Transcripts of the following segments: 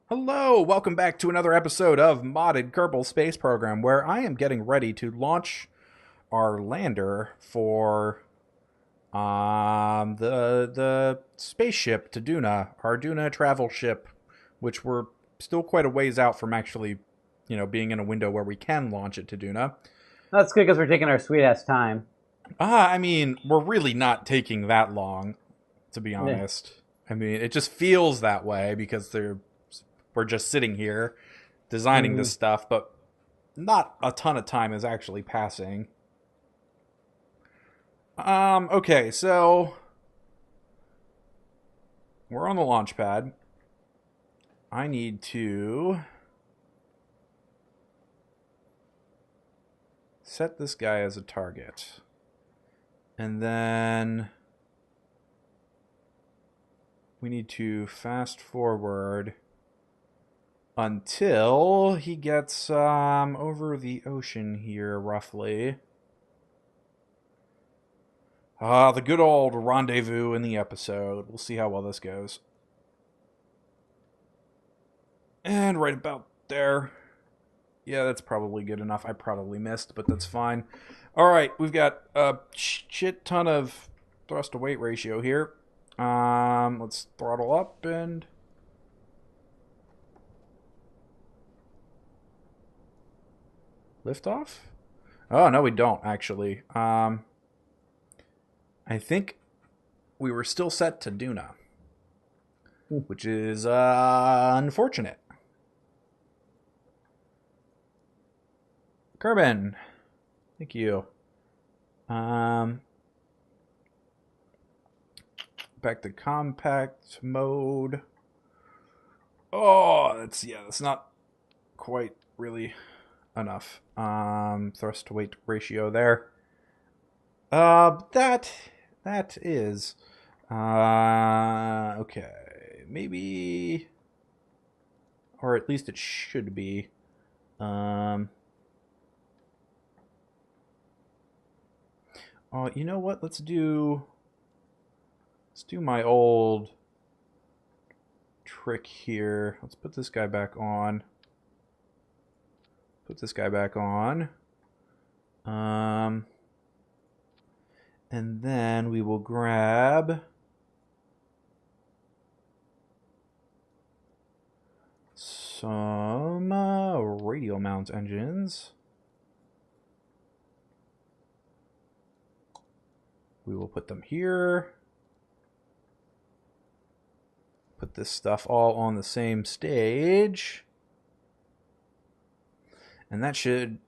Hello, welcome back to another episode of Modded Kerbal Space Program, where I am getting ready to launch our lander for the spaceship to Duna, our Duna travel ship, which we're still quite a ways out from actually, being in a window where we can launch it to Duna. That's good because we're taking our sweet ass time. I mean, we're really not taking that long, to be Yeah. honest. I mean, it just feels that way because we're just sitting here designing this Mhm. stuff, but not a ton of time is actually passing. Okay, so we're on the launch pad. I need to set this guy as a target. And then we need to fast forward until he gets over the ocean here, roughly. The good old rendezvous in the episode. We'll see how well this goes. And right about there. Yeah, that's probably good enough. I probably missed, but that's fine. All right, we've got a shit ton of thrust to weight ratio here. Let's throttle up and lift off. Oh no, we don't actually. I think we were still set to Duna, which is unfortunate. Kerbin, thank you. Um, Back to compact mode. Oh, that's not quite really enough. Thrust to weight ratio there. That is okay. Maybe, or at least it should be. Um, oh, you know what? Let's do my old trick here. Let's put this guy back on. Put this guy back on. And then we will grab some radial mount engines. We will put them here. Put this stuff all on the same stage. And that should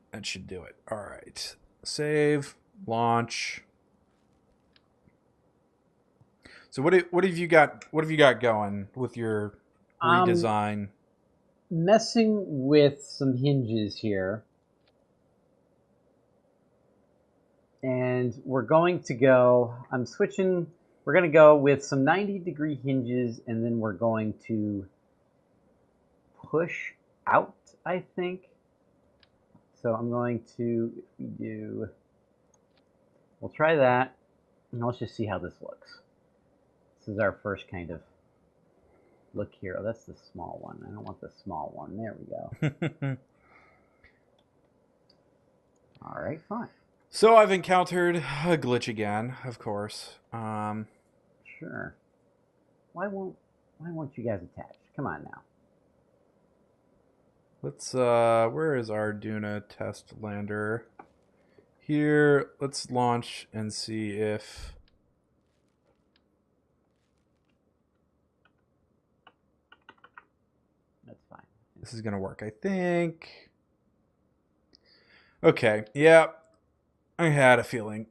do it. All right. Save, launch. So what have you got? What have you got going with your I'm redesign? messing with some hinges here, and we're going to go. I'm switching. We're going to go with some 90-degree hinges, and then we're going to push out, I think. So I'm going to, if we do, we'll try that, and let's just see how this looks. This is our first kind of look here. Oh, that's the small one. I don't want the small one. There we go. All right, fine. So I've encountered a glitch again, of course. Sure. Why won't you guys attach? Come on now. Let's where is our Duna test lander? Here, let's launch and see if That's fine. this is gonna work. I think. Okay, yeah, I had a feeling.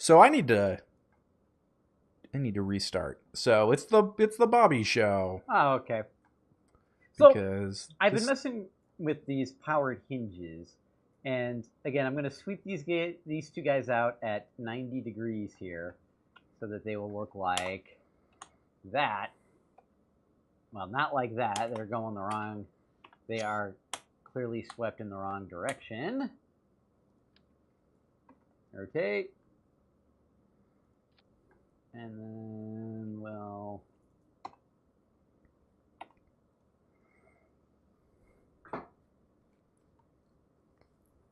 So I need to restart. So it's the Bobby show Oh, okay. So because I've been this. messing with these powered hinges, and again, I'm going to sweep these two guys out at 90 degrees here, so that they will look like that. Well, not like that. They're going the wrong. They are clearly swept in the wrong direction. Rotate. And then, well,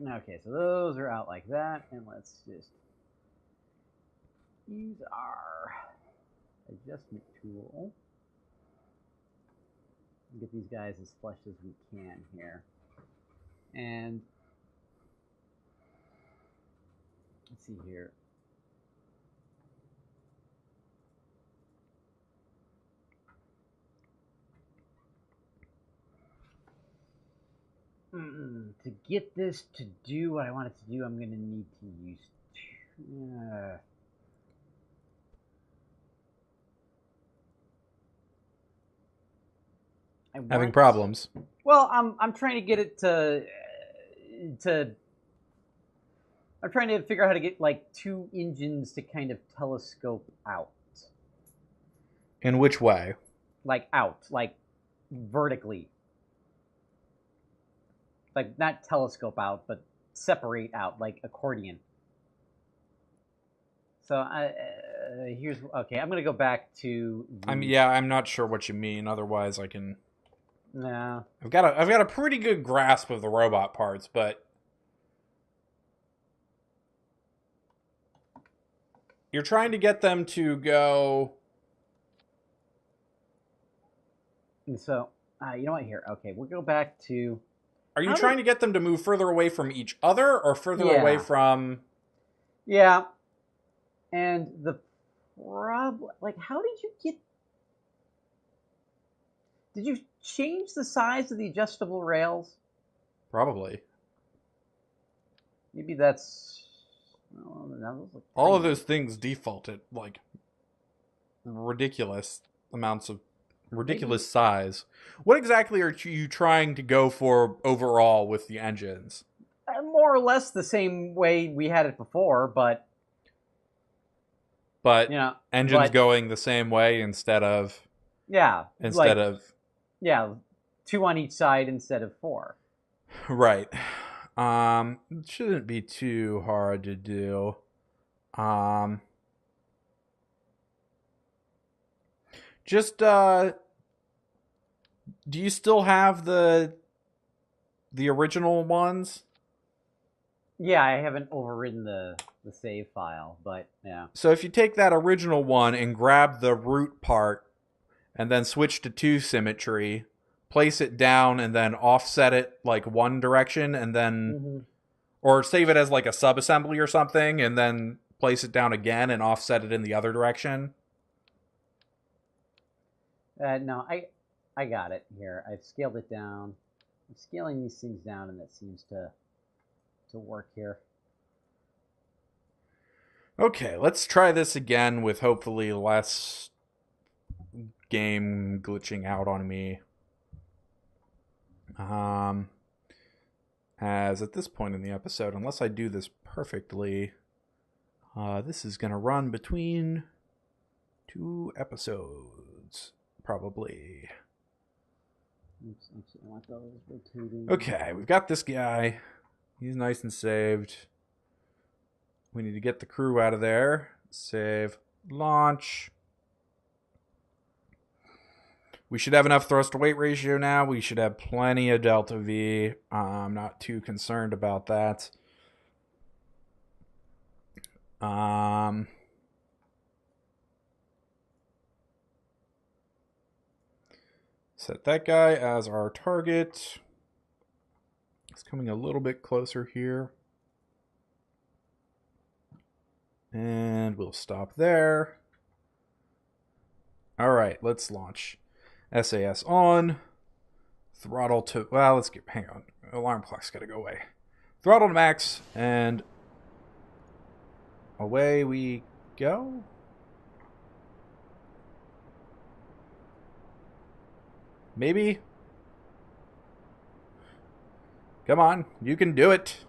Okay, so those are out like that, and let's just use our adjustment tool and get these guys as flush as we can here. And let's see here. To get this to do what I want it to do, I'm going to need to use Having problems. Well, I'm trying to get it to I'm trying to figure out how to get like 2 engines to kind of telescope out. In which way? Like out, like vertically. Like not telescope out, but separate out, like accordion. So here's okay. I'm gonna go back to. I'm not sure what you mean. Otherwise, I can. No. I've got a pretty good grasp of the robot parts, but you're trying to get them to go. And so, you know what? Here, okay, we'll go back to. Are you trying to get them to move further away from each other, or further away from? Yeah. And the problem, like, how did you get? Did you change the size of the adjustable rails? Probably. Maybe that's. Oh, those look all of those things default at like ridiculous amounts of ridiculous size. What exactly are you trying to go for overall with the engines? More or less the same way we had it before, but you know, engines going the same way instead of yeah, 2 on each side instead of 4. Right. It shouldn't be too hard to do. Just do you still have the original ones? Yeah, I haven't overridden the save file, but yeah. So if you take that original one and grab the root part and then switch to 2 symmetry, place it down and then offset it like one direction and then or save it as like a subassembly or something and then place it down again and offset it in the other direction. No, I got it here. I've scaled it down. I'm scaling these things down, and that seems to work here. Okay, let's try this again with hopefully less game glitching out on me. As at this point in the episode, unless I do this perfectly, this is going to run between 2 episodes, probably. Oops, actually, I want those rotating. Okay, we've got this guy. He's nice and saved. We need to get the crew out of there. Save. Launch. We should have enough thrust to weight ratio now. We should have plenty of delta V. I'm not too concerned about that. Set that guy as our target. It's coming a little bit closer here. And we'll stop there. All right, let's launch. SAS on. Throttle to... Well, let's get... Hang on. Alarm clock's got to go away. Throttle to max, and away we go. Maybe. Come on, you can do it.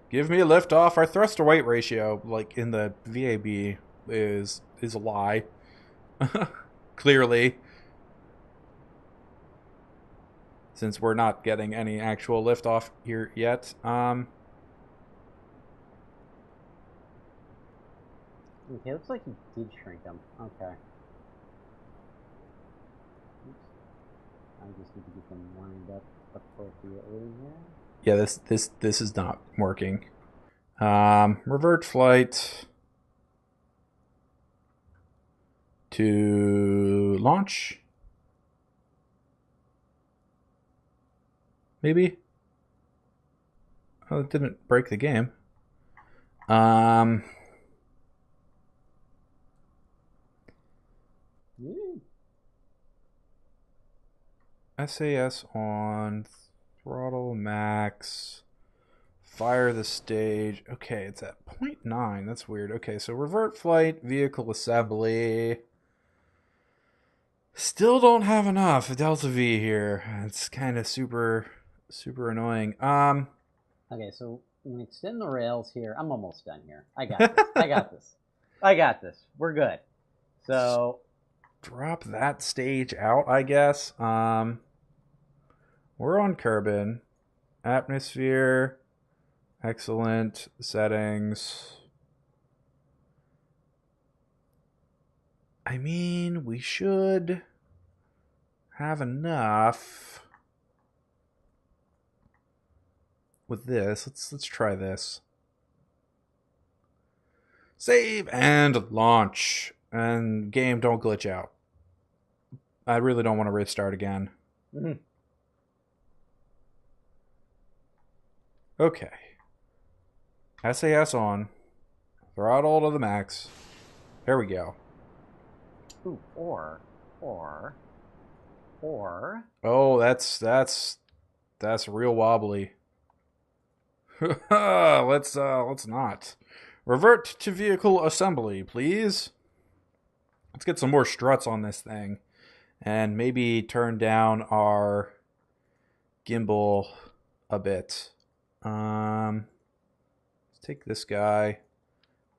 Give me a lift off. Our thrust to weight ratio, like in the VAB, is a lie. Clearly. Since we're not getting any actual lift off here yet. Okay, looks like he did shrink them. Okay. Oops. I just need to get them lined up appropriately here. Yeah, this is not working. Revert flight to launch. Maybe. Oh, it didn't break the game. SAS on, throttle max, fire the stage. Okay, it's at 0.9. That's weird. Okay, so revert flight, vehicle assembly. Still don't have enough delta V here. It's kind of super annoying. Okay, so I'm gonna extend the rails here. I'm almost done here. I got this. I got this. I got this. We're good. So drop that stage out, I guess. We're on Kerbin. Atmosphere. Excellent. Settings. I mean, we should have enough with this. Let's try this. Save and launch. And game, don't glitch out. I really don't want to restart again. Mhm. Okay. SAS on. Throttle to the max. There we go. Ooh, or. Oh, that's real wobbly. Let's not. Revert to vehicle assembly, please. Let's get some more struts on this thing. And maybe turn down our gimbal a bit. Let's take this guy.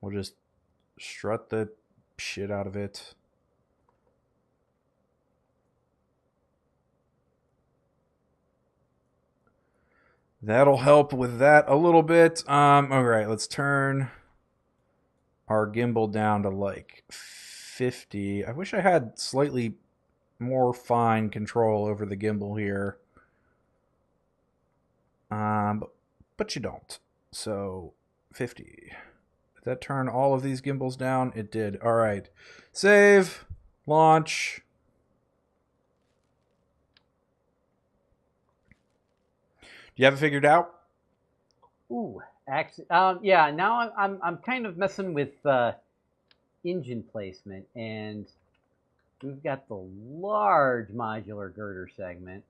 We'll just strut the shit out of it. That'll help with that a little bit. All right, let's turn our gimbal down to like 50. I wish I had slightly more fine control over the gimbal here. But you don't. So 50. Did that turn all of these gimbals down? It did. All right. Save. Launch. Do you have it figured out? Ooh, actually, yeah. Now I'm kind of messing with engine placement, and we've got the large modular girder segment,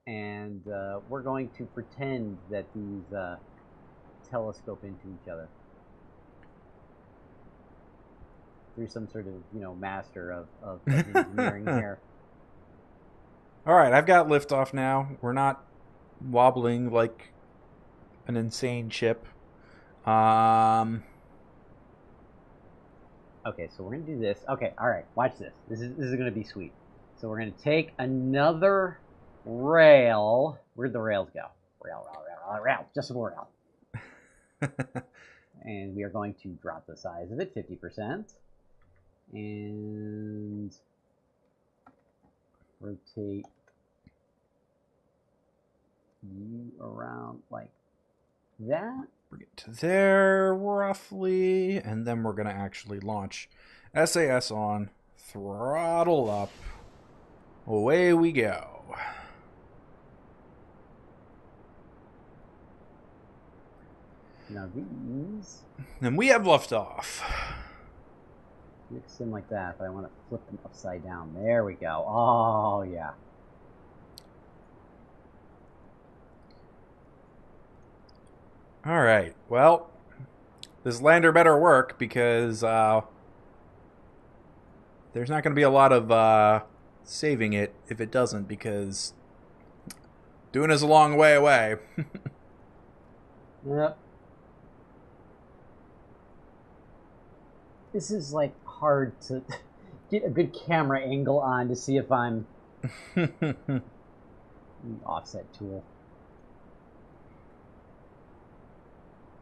and we're going to pretend that these telescope into each other through some sort of master of engineering here. All right, I've got liftoff now. We're not wobbling like an insane ship. Okay, so we're gonna do this. Okay, all right. Watch this. This is gonna be sweet. So we're gonna take another rail. Where'd the rails go? Rail. Just one rail. And we are going to drop the size of it 50%, and rotate you around like that. Bring it to there, roughly. And then we're going to actually launch. SAS on. Throttle up. Away we go. Now these... And we have liftoff. Mix them like that, but I want to flip them upside down. There we go. Oh, yeah. All right. Well, this lander better work because there's not going to be a lot of saving it if it doesn't, because doing is a long way away. Yep. This is like hard to get a good camera angle on to see if I'm offset tool.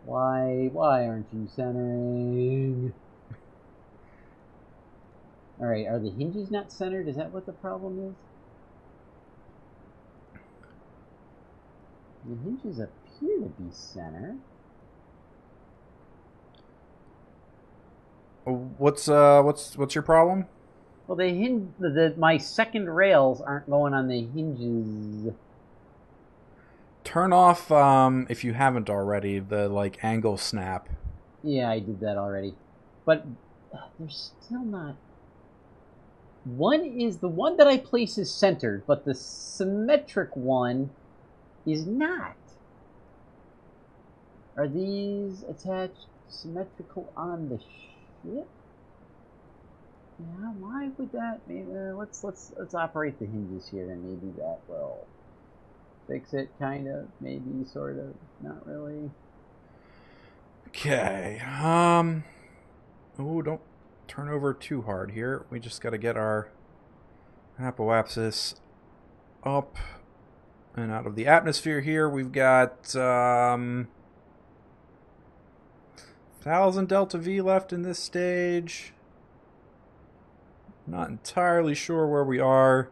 Why aren't you centering? All right, are the hinges not centered? Is that what the problem is? The hinges appear to be center. What's your problem? Well, my second rails aren't going on the hinges. Turn off, if you haven't already, the like angle snap. Yeah, I did that already. But they're still not. One is the one that I place is centered, but the symmetric one is not. Are these attached symmetrical on the ship? Yeah, why would that? Maybe let's operate the hinges here, and maybe that will fix it. Kind of, maybe, sort of, not really. Okay. Oh, don't turn over too hard here. We just got to get our apoapsis up and out of the atmosphere here. We've got 1000 delta V left in this stage. Not entirely sure where we are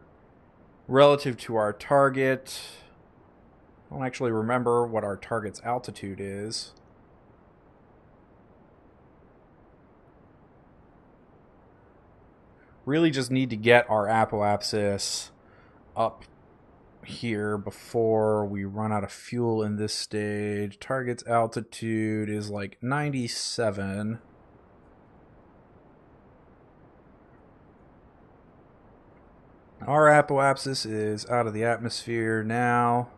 relative to our target. I don't actually remember what our target's altitude is. Really just need to get our apoapsis up here before we run out of fuel in this stage. Target's altitude is like 97. Our apoapsis is out of the atmosphere now.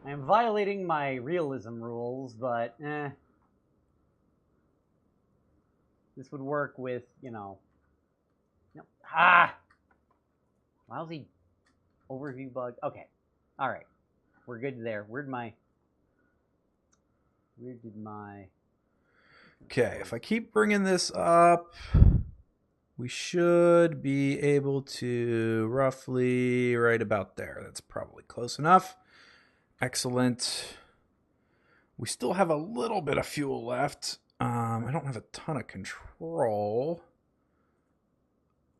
I'm violating my realism rules, but this would work with, lousy overview bug. Okay, all right, we're good there. Where did my? Okay, if I keep bringing this up, we should be able to roughly right about there. That's probably close enough. Excellent. We still have a little bit of fuel left. I don't have a ton of control.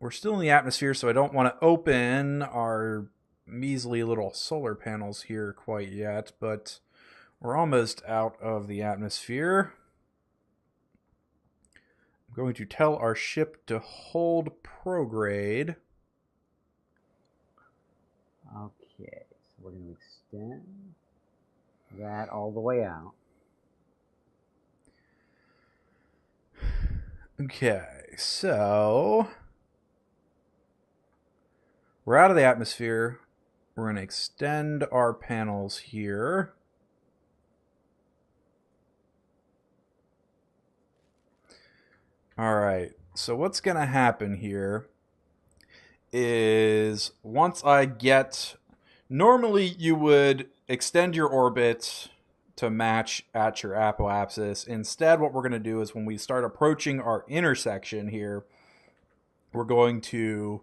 We're still in the atmosphere, so I don't want to open our measly little solar panels here quite yet, but we're almost out of the atmosphere. I'm going to tell our ship to hold prograde. Okay, so we're going to extend that all the way out. Okay, so we're out of the atmosphere. We're going to extend our panels here. All right, so what's going to happen here is once I get... Normally you would extend your orbit to match at your apoapsis. Instead, what we're going to do is when we start approaching our intersection here, we're going to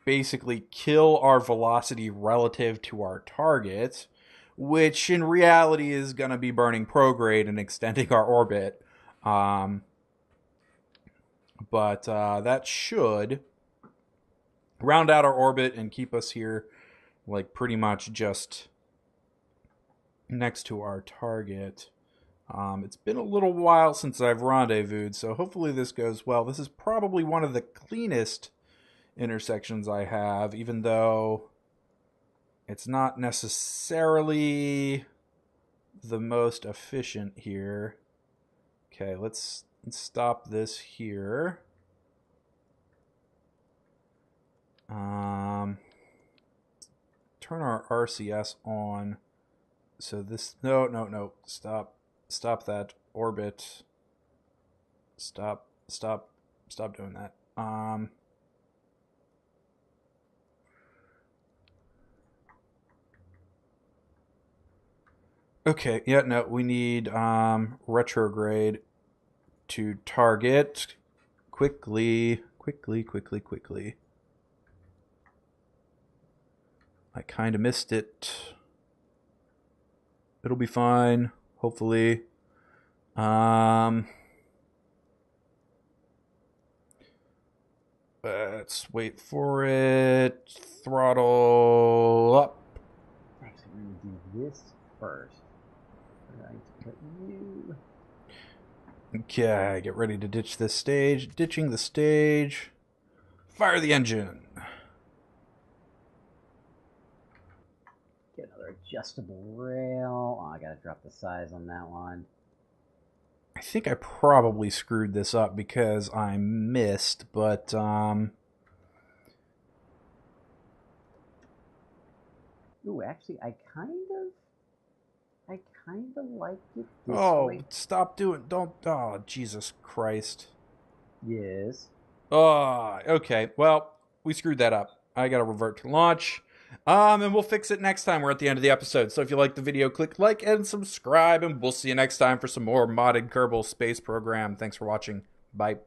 basically kill our velocity relative to our target, which in reality is going to be burning prograde and extending our orbit. But that should round out our orbit and keep us here like pretty much just next to our target. It's been a little while since I've rendezvoused, so hopefully this goes well. This is probably one of the cleanest intersections I have, even though it's not necessarily the most efficient here. Okay, let's stop this here. Turn our RCS on. So this, no, stop that orbit. Stop doing that. Okay, yeah, no, we need retrograde to target quickly. I kind of missed it. It'll be fine, hopefully. Let's wait for it. Throttle up. Actually, we're going to do this first. We're going to put you... Okay, get ready to ditch this stage. Ditching the stage. Fire the engine. Get another adjustable rail. Oh, I gotta drop the size on that one. I think I probably screwed this up because I missed, but Ooh, actually, I kind of like it this oh, way. stop doing, don't, oh, Jesus Christ. Yes. Oh, okay, well, we screwed that up. I gotta revert to launch. And we'll fix it next time we're at the end of the episode. So if you like the video, click like and subscribe, and we'll see you next time for some more modded Kerbal Space Program. Thanks for watching. Bye.